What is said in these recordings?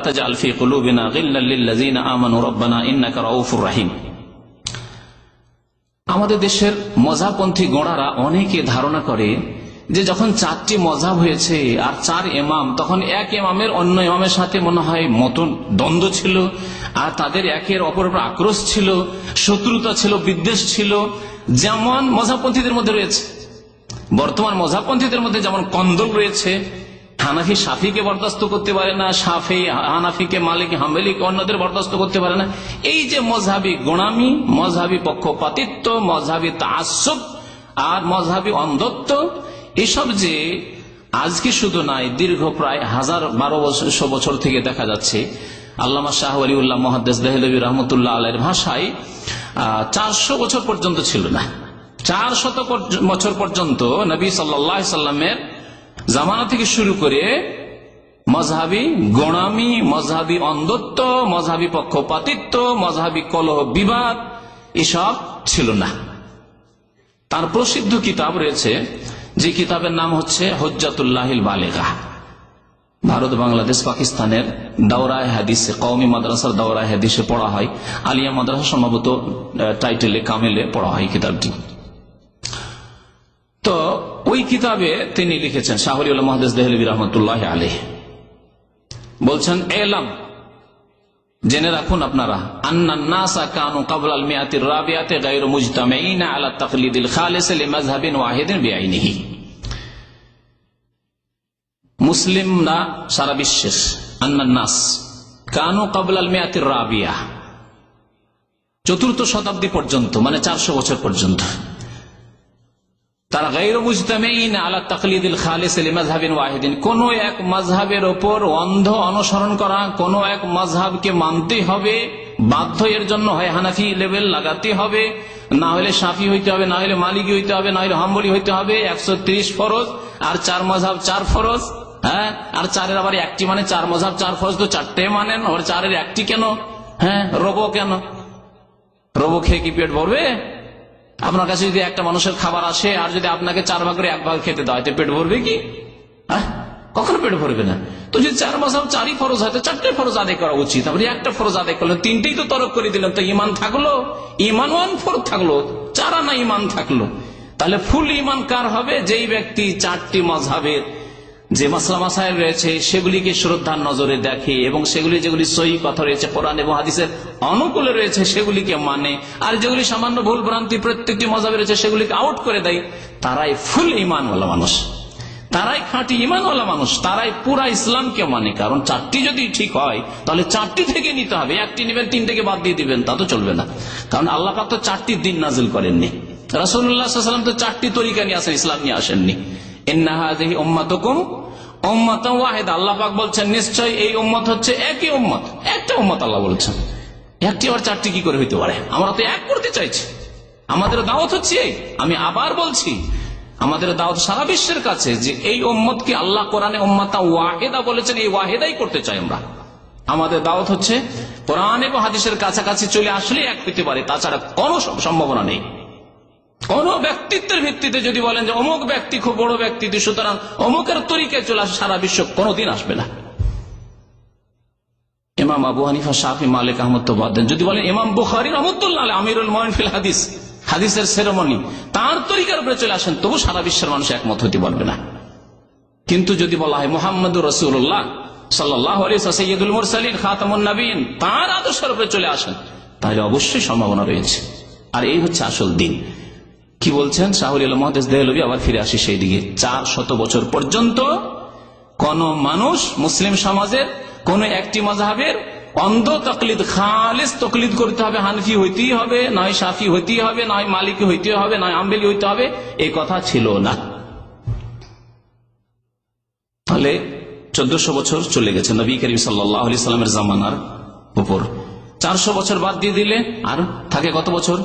তাজআল ফি কুলুবিনা গিল্লাল লিল্লাযিনা আমানু রাব্বানা ইন্নাকা রাউফুর রাহিম। আমাদের দেশের মযহাবপন্থী গোঁড়ারা অনেকে ধারণা করে যে যখন 4টি মযহাব হয়েছে আর 4 ইমাম, তখন এক ইমামের অন্য ইমামের সাথে মনে হয় মতন দ্বন্দ্ব ছিল, আর তাদের একের অপরের উপর আক্রোশ ছিল, শত্রুতা ছিল, বিদ্বেষ ছিল, যেমন মযহাবপন্থীদের মধ্যে রয়েছে। বর্তমান মযহাবপন্থীদের মধ্যে যেমন কন্দল রয়েছে, হানাফি শাফিকে বরদাস্ত করতে পারে না, শাফি হানাফিকে, মালিকি হাম্বলিকে, অন্যদের বরদাস্ত করতে পারে না। এই যে মযহাবী গোঁড়ামি, মযহাবী পক্ষপাতিত্ব, মযহাবী তাআসসুব আর মযহাবী অন্ধত্ব, এসব যে আজকে শুধু নাই, দীর্ঘ প্রায় 1000-1200 বছর থেকে দেখা যাচ্ছে। আল্লামা শাহ ওয়ালিউল্লাহ মুহাদ্দিস দেহলভী রহমতুল্লাহ আলাইহির ভাষায় 400 বছর পর্যন্ত ছিল না। 400 বছর পর্যন্ত নবী সাল্লাল্লাহু আলাইহি সাল্লামের জামানা থেকে শুরু করে মযহাবী গোঁড়ামি, মযহাবী অন্ধত্ব, মযহাবী পক্ষপাতিত্ব, মযহাবী কলহ বিবাদ এসব ছিল না। তার প্রসিদ্ধ কিতাব রয়েছে, যে কিতাবের নাম হচ্ছে হুজ্জাতুল্লাহিল বালিগা। ভারত, বাংলাদেশ, পাকিস্তানের দাওরায়ে হাদিসে, কওমি মাদ্রাসার দাওরায়ে হাদিসে পড়া হয়। আলিয়া মাদ্রাসা সম্ভবত টাইটেলে কামেলে পড়া হয় কিতাবটি। তো ওই কিতাবে তিনি লিখেছেন, শাহ ওয়ালিউল্লাহ মুহাদ্দিস দেহলভী রহমতুল্লাহ আলাইহি বলছেন, এলাম, জেনে রাখুন আপনারা, আন্নান নাসা কানু ক্বাবলাল মিআতির রাবিআতি গায়রু মুজতামিঈনা আলা তাকলিদিল খালিস লিমাযহাবিন ওয়াহিদিন বিআইনিহি। মুসলিমরা সারা বিশ্বের, আন্নান নাস কানু ক্বাবলাল মিআতির রাবিআ, 4th শতাব্দী পর্যন্ত, মানে 400 বছর পর্যন্ত, তারা গায়রু মুজতামিঈনা আলা তাকলিদিল খালিস লিমাযহাবিন ওয়াহিদিন, কোন এক মাযহাবের উপর অন্ধ অনুসরণ করা, কোন এক মাযহাবকে মানতে হবে বাধ্য, এর জন্য হয় হানাফি লেভেল লাগাতে হবে, না হলে শাফি হইতে হবে, না হলে মালিকি হইতে হবে, না হলে হাম্বলি হইতে হবে। 130 ফরজ, আর 4 মাযহাব 4 ফরজ। হ্যাঁ, আর 4-এর আবার একটি, মানে 4 মাযহাব 4 ফরজ, তো 4টে মানেন, আর 4-এর একটি কেন? হ্যাঁ, রবো কেন? রবো খেয়ে কি পেট ভরবে? আপনার কাছে যদি একটা মানুষের খাবার আসে, আর যদি আপনাকে 4 ভাগ করে 1 ভাগ খেতে দেওয়া হয়, তো পেট ভরবে কি? কখনো পেট ভরবে না। তো যদি 4 মাযহাব 4ই ফরজ হয়, তো 4টে ফরজ আদায় করা উচিত। আপনি একটা ফরজ আদায় করলেন, 3টেই তো তরক করে দিলেন, তো ইমান থাকলো? ইমান 1/4 থাকলো, 4 আনা ইমান থাকলো। তাহলে ফুল ইমান কার হবে? যেই ব্যক্তি 4টি মাযহাবের যে মাসলা মাসাইল রয়েছে সেগুলিকে শ্রদ্ধার নজরে দেখে, এবং সেগুলি যেগুলি সহিহ কথা রয়েছে, কোরআন এবং হাদিসের অনুকূলে রয়েছে, সেগুলিকে মানে, আর যেগুলি সামান্য ভুল ভ্রান্তি প্রত্যেকটি মাযহাবে রয়েছে সেগুলিকে আউট করে দেয়, তারাই ফুল ঈমানওয়ালা মানুষ, তারাই খাঁটি ঈমানওয়ালা মানুষ, তারাই পুরা ইসলামকে মানে। কারণ 4টি যদি ঠিক হয়, তাহলে 4টি থেকে নিতে হবে। 1টি নেবেন, 3টেকে বাদ দিয়ে দিবেন, তা তো চলবে না। কারণ আল্লাহ পাক তো 4টি দিন নাজিল করেননি, রাসূলুল্লাহ সাল্লাল্লাহু আলাইহি ওয়াসাল্লাম তো 4টি তরিকা নিয়ে আসেন, ইসলাম নিয়ে আসেননি। ইন্না হাযিহি উম্মাতুকুম উম্মাতান ওয়াহিদা, আল্লাহ পাক বলছেন নিশ্চয় এই উম্মত হচ্ছে একই উম্মত, একটা উম্মত। আল্লাহ বলছেন একটি আর 4টি কি করে হইতে পারে? আমরা তো এক করতে চাইছি, আমাদের দাওয়াত হচ্ছে। আমি আবার বলছি, আমাদের দাওয়াত সারা বিশ্বের কাছে যে এই উম্মতকে আল্লাহ কোরআনে উম্মাতা ওয়াহিদা বলেছেন, এই ওয়াহিদাই করতে চাই আমরা। আমাদের দাওয়াত হচ্ছে কোরআন এবং হাদিসের কাছাকাছি চলে আসলে এক হইতে পারে, তাছাড়া কোনো সম্ভাবনা নেই। কোন ব্যক্তিত্বের ভিত্তিতে যদি বলেন যে অমুক ব্যক্তি খুব বড় ব্যক্তিত্ব, সুতরাং অমুকের তরিকায় চলে আসে, সারা বিশ্ব কোনদিন আসবে না। ইমাম আবু হানিফা, শাফি, মালিক, আহমদ তো বাদ দেন। যদি বলেন ইমাম বুখারী রাহমাতুল্লাহ আলাইহি, আমিরুল মুমিনিন ফিল হাদিস, হাদিসের সেরেমনি, তার তরিকার উপরে চলে আসেন, তবু সারা বিশ্বের মানুষ একমত হতে পারবে না। কিন্তু যদি বলা হয় মুহাম্মদুর রাসূলুল্লাহ সাল্লাল্লাহু আলাইহি ওয়াসাল্লাম সাইয়্যিদুল মুরসালিন, খাতামুন নবীন, তার আদর্শের উপরে চলে আসেন, তাহলে অবশ্যই সম্ভাবনা রয়েছে। আর এই হচ্ছে আসল দিন। কি বলছেন শাহ ওয়ালিউল্লাহ মুহাদ্দিস দেহলভী? আবার ফিরে আসি সেই দিকে। 400 বছর পর্যন্ত কোন মানুষ মুসলিম সমাজের কোন একটি মাযহাবের অন্ধ তাকলিদ, খালিস তাকলিদ করতে হবে, হানফি হইতেই হবে, নয় শাফি হইতেই হবে, নয় মালিকি হইতে হবে, নয় হাম্বলি হইতে হবে, এই কথা ছিল না। তাহলে 1400 বছর চলে গেছে নবী করিম সাল্লাল্লাহু আলাইহি সাল্লামের জামানার উপর। 400 বছর বাদ দিয়ে দিলে আর থাকে কত বছর?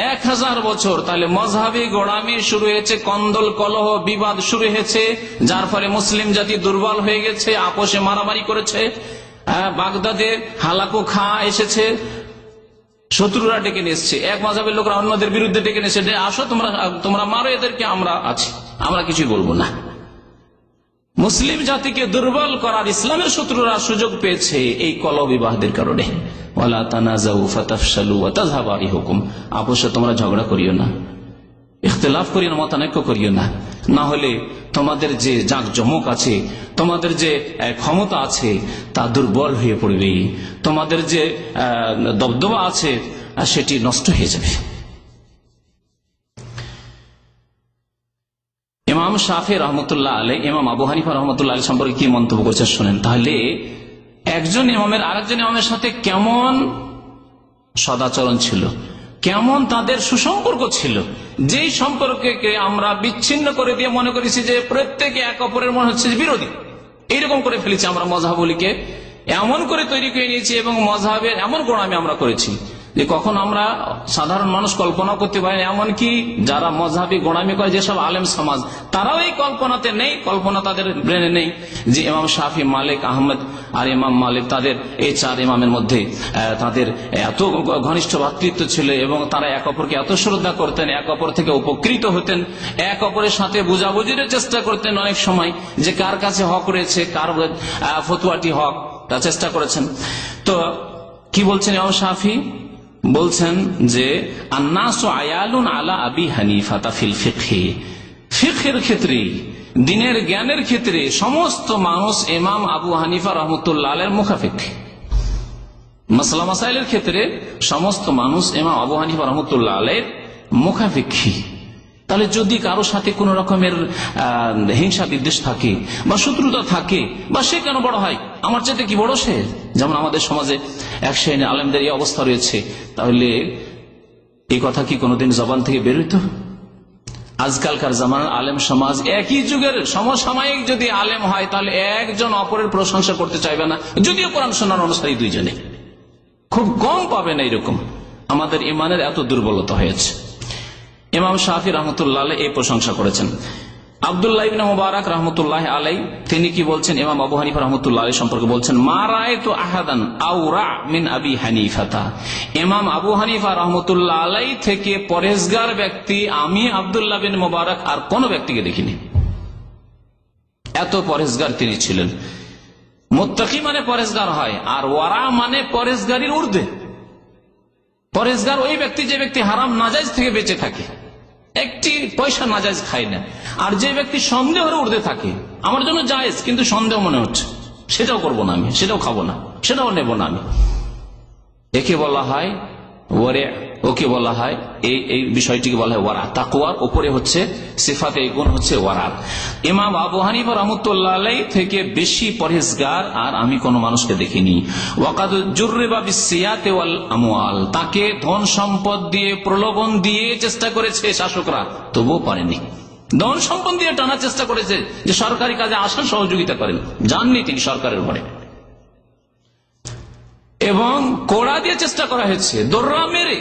1000 বছর। তাহলে মযহাবী গোঁড়ামি শুরু হয়েছে, কন্দল কলহ বিবাদ শুরু হয়েছে, যার ফলে মুসলিম জাতি দুর্বল হয়ে গেছে, আপোষে মারামারি করেছে। বাগদাদে হালাকু খা এসেছে, শত্রুরা ডেকে নিয়ে এসছে, এক মাযহাবের লোকরা অন্যদের বিরুদ্ধে ডেকে নিয়েছে, আসো তোমরা মারো এদেরকে, আমরা আছি, আমরা কিছুই বলবো না। মুসলিম জাতিকে দুর্বল করার ইসলামের শত্রুরা সুযোগ পেয়েছে এই কলহ বিবাহদের কারণে। ওয়ালা তানাজাউ ফাতাফশালু ওয়া তাযহাবা রিহুকুম, আপসে তোমরা ঝগড়া করিও না, ইখতিলাফ করিও না, মতানৈক্য করিও না, না হলে তোমাদের যে জাঁকজমক আছে, তোমাদের যে ক্ষমতা আছে তা দুর্বল হয়ে পড়বে, তোমাদের যে দবদবা আছে সেটি নষ্ট হয়ে যাবে। ইমাম শাফি রহমতুল্লাহ আলাই ইমাম আবু হানিফা রহমতুল্লাহ আলাই সম্পর্কে কি মন্তব্য করছেন শোনেন। তাহলে একজন ইমামের আরেকজন ইমামের সাথে কেমন সদাচরণ ছিল, কেমন তাদের সুসম্পর্ক ছিল, যেই সম্পর্ককে আমরা বিচ্ছিন্ন করে দিয়ে মনে করেছি যে প্রত্যেকে এক অপরের মনে হচ্ছে বিরোধী, এইরকম করে ফেলেছি আমরা। মজহাবলিকে এমন করে তৈরি করে নিয়েছি এবং মজহাবের এমন গোড়ামি আমরা করেছি যে কখন আমরা সাধারণ মানুষ কল্পনা করতে পারি, এমনকি যারা মজহাবি গোড়ামি করে যেসব আলেম সমাজ, তারাও এই কল্পনাতে নেই, কল্পনা তাদের ব্রেনে নেই যে ইমাম শাফি, মালিক, আহমদ আর ইমাম মালিক, তাদের এই চার ইমামের মধ্যে তাদের এত ঘনিষ্ঠ ভ্রাতৃত্ব ছিল এবং তারা এক অপরকে এত শ্রদ্ধা করতেন, এক অপর থেকে উপকৃত হতেন, এক অপরের সাথে বুঝাবুঝির চেষ্টা করতেন অনেক সময় যে কার কাছে হক রয়েছে, কার ফতুয়াটি হক, তা চেষ্টা করেছেন। তো কি বলছেন ইমাম শাফি? বলছেন যে আন্নাসু আয়ালুন আলা আবি হানিফা ফিল ফিকহি, ফিকহের ক্ষেত্রে, দ্বীনের জ্ঞানের ক্ষেত্রে সমস্ত মানুষ ইমাম আবু হানিফা রহমতুল্লাহ আলাইহির মুখাফিক। মাসলা মাসাইলের ক্ষেত্রে সমস্ত মানুষ ইমাম আবু হানিফা রহমতুল্লাহ আলাইহির মুখাফিকি। তাহলে যদি কারো সাথে কোন রকমের হিংসা বিদ্বেষ থাকে বা শত্রুতা থাকে, বা সে কেন বড় হয়, আমার চাইতে কি বড় সে, যেমন আমাদের সমাজে এক শ্রেণী আলেমদের এই অবস্থা রয়েছে, তাহলে এই কথা কি কোনোদিন জবান থেকে বের হইত? আজকালকার জামানার আলেম সমাজ একই যুগের সমসাময়িক যদি আলেম হয় তাহলে একজন অপরের প্রশংসা করতে চাইবে না, যদিও কোরআন সুন্নাহর অনুসারী দুইজনে, খুব কম পাবেন এইরকম। আমাদের ইমানের এত দুর্বলতা হয়েছে। ইমাম শাফি রহমতুল্লাহ আলাই এই প্রশংসা করেছেন। আব্দুল্লাহ ইবনে মুবারক রহমতুল্লাহ আলাই তিনি কি বলছেন ইমাম আবু হানিফা রহমতুল্লাহ আলাই সম্পর্কে? বলছেন মা রাআইতু আহাদান আওরা মিন আবি হানিফাতা, ইমাম আবু হানিফা রহমতুল্লাহ আলাই থেকে পরেজগার ব্যক্তি আমি আব্দুল্লাহ বিন মুবারক আর কোন ব্যক্তিকে দেখিনি। এত পরেজগার তিনি ছিলেন। মুত্তাকি মানে পরেজগার হয়, আর ওয়ারা মানে পরেজগারির ঊর্ধ্বে। পরেজগার ওই ব্যক্তি যে ব্যক্তি হারাম নাজাইজ থেকে বেঁচে থাকে, একটি পয়সা নাজাইজ খায় না, আর যে ব্যক্তি সন্দেহের ঊর্ধ্বে থাকে, আমার জন্য জায়েজ কিন্তু সন্দেহ মনে হচ্ছে, সেটাও করবো না আমি, সেটাও খাবো না, সেটাও নেব না আমি, একে বলা হয় ওয়ারে, ওকে বলা হয় এই বিষয়টিকে বলা হয় ওয়ারা। তাকওয়ার উপরে হচ্ছে সিফাত, এই গুণ হচ্ছে ওয়ারা। ইমাম আবু হানিফা রাহমাতুল্লাহ আলাইহি থেকে বেশি পরহেজগার আর আমি কোন মানুষকে দেখিনি। ওয়াকাদ জুররিবা বিসসিয়াতি ওয়াল আমওয়াল, তাকে ধন সম্পদ দিয়ে প্রলোভন দিয়ে চেষ্টা করেছে শাসকরা, তবুও পারেনি। ধন সম্পদ দিয়ে টানার চেষ্টা করেছে যে সরকারি কাজে আসার সহযোগিতা করেন, জাননি তিনি সরকারের ঘরে, এবং কোড়া দিয়ে চেষ্টা করা হয়েছে, দোররা মেরে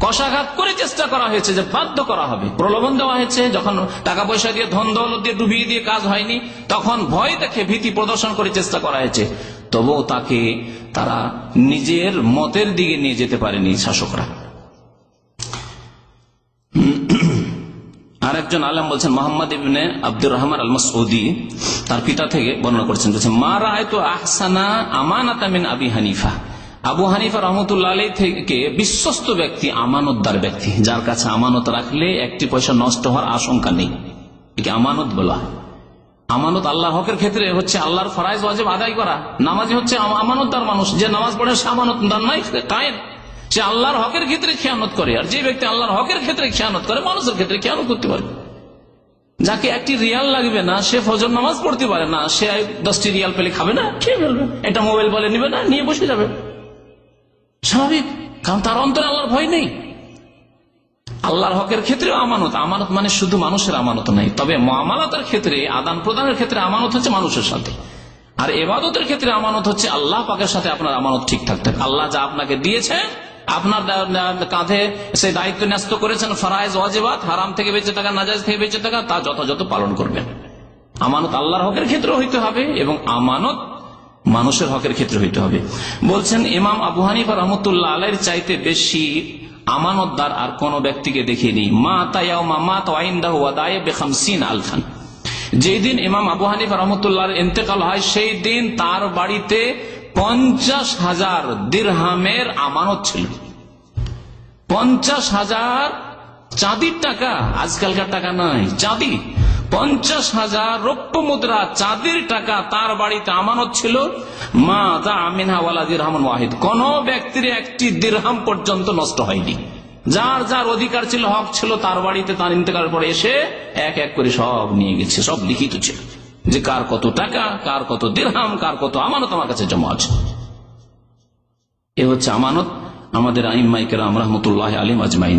কষাঘাত করে চেষ্টা করা হয়েছে যে বাধ্য করা হবে, প্রলোভন দেওয়া হয়েছে। যখন টাকা পয়সা দিয়ে ধন দৌলত দিয়ে ডুবিয়ে দিয়ে কাজ হয়নি, তখন ভয় দেখে ভীতি প্রদর্শন করে চেষ্টা করা হয়েছে, তবুও তাকে তারা নিজের মতের দিকে নিয়ে যেতে পারেনি শাসকরা। আরেকজন আলেম বলছেন মোহাম্মদ ইবনে আব্দুর রহমান আল মাসউদি, তার পিতা থেকে বর্ণনা করেছেন, বলছেন মা রাআইতু আহসানা আমানাতা মিন আবি হানিফা, আবু হানিফা রহমতুল্লাহ আলাইহি থেকে বিশ্বস্ত ব্যক্তি, আমানতদার ব্যক্তি, যার কাছে আমানত রাখলে একটি পয়সা নষ্ট হওয়ার আশঙ্কা নেই, একে আমানত বলা হয়। আমানত আল্লাহর হকের ক্ষেত্রে হচ্ছে আল্লাহর ফরজ ওয়াজিব আদায় করা। নামাজি হচ্ছে আমানতদার মানুষ, যে নামাজ পড়ে সে আমানতদার নয়, কায়েম, সে আল্লাহর হকের ক্ষেত্রে খেয়ানত করে। আর যে ব্যক্তি আল্লাহর হকের ক্ষেত্রে খেয়ানত করে, মানুষের ক্ষেত্রে খেয়ানত করতে পারে। যাকে একটি রিয়াল লাগবে না, সে ফজর নামাজ পড়তে পারে না, সে 10টি রিয়াল পেলে খাবে না, খেয়ে ফেলবে। এটা মোবাইল বলে নিবে না, নিয়ে বসে যাবে, স্বাভাবিক, কারণ তার অন্তরে আল্লাহর ভয় নেই। আল্লাহর হকের ক্ষেত্রে আমানত, আমানত মানে শুধু মানুষের আমানত নাই, তবে মুআমালাতের ক্ষেত্রে, আদান প্রদানের ক্ষেত্রে আমানত হচ্ছে মানুষের সাথে, আর ইবাদতের ক্ষেত্রে আমানত হচ্ছে আল্লাহ পাকের সাথে আপনার আমানত ঠিক থাকতে। আল্লাহ যা আপনাকে দিয়েছে, আপনার কাঁধে সেই দায়িত্ব ন্যস্ত করেছেন, ফরজ ওয়াজিবাত, হারাম থেকে বেঁচে থাকা, নাজায়েজ থেকে বেঁচে থাকা, তা যথাযথ পালন করবেন। আমানত আল্লাহর হকের ক্ষেত্রে হইতে হবে এবং আমানত মানুষের হকের ক্ষেত্রে হইতে হবে। বলছেন ইমাম আবু হানিফা রহমতুল্লাহ আলাইহির চাইতে বেশি আমানতদার আর কোন ব্যক্তিকে দেখিনি। মা তায়াউমা মা তাইনদাহু ওয়া দায়া বে 50 আলফান, যেই দিন ইমাম আবু হানিফা রহমতুল্লাহর ইন্তেকাল হয় সেই দিন তার বাড়িতে 50,000 দিরহামের আমানত ছিল। 50,000 চাঁদির টাকা, আজকালকার টাকা নয়, চাঁদি। 50,000 রৌপ্য মুদ্রা, চাঁদির টাকা তার বাড়িতে আমানত ছিল। মা দা আমিনহা ওয়ালা দিরহামুন ওয়াহিদ, কোন ব্যক্তির একটি দিরহাম পর্যন্ত নষ্ট হয়নি। যার যার অধিকার ছিল, হক ছিল, তার বাড়িতে তার ইন্তেকালের পরে এসে এক এক করে সব নিয়ে গেছে। সব লিখিত ছিল যে কার কত টাকা, কার কত দিরহাম, কার কত আমানত আমার কাছে জমা আছে। এ হচ্ছে আমানত। আমাদের আইম্মায়ে কেরাম রাহমাতুল্লাহি আলাইহিম আজমাইন